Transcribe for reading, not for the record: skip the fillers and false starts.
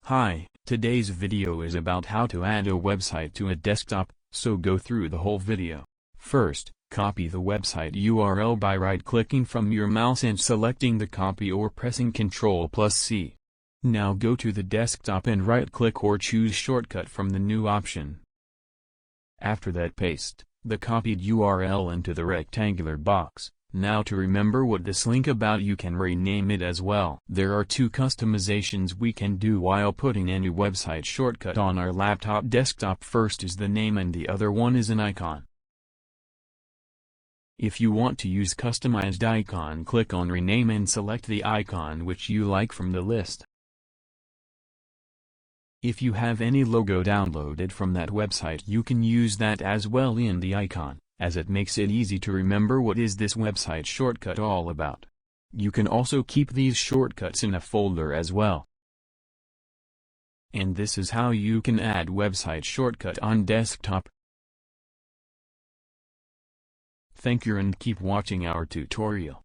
Hi, today's video is about how to add a website to a desktop, so go through the whole video. First, copy the website URL by right-clicking from your mouse and selecting the copy or pressing Ctrl+C. Now go to the desktop and right-click or choose shortcut from the new option. After that, paste the copied URL into the rectangular box. Now to remember what this link about, you can rename it as well. There are two customizations we can do while putting any website shortcut on our laptop desktop. First is the name and the other one is an icon. If you want to use customized icon, click on rename and select the icon which you like from the list. If you have any logo downloaded from that website, you can use that as well in the icon, as it makes it easy to remember what is this website shortcut all about. You can also keep these shortcuts in a folder as well. And this is how you can add website shortcut on desktop. Thank you and keep watching our tutorial.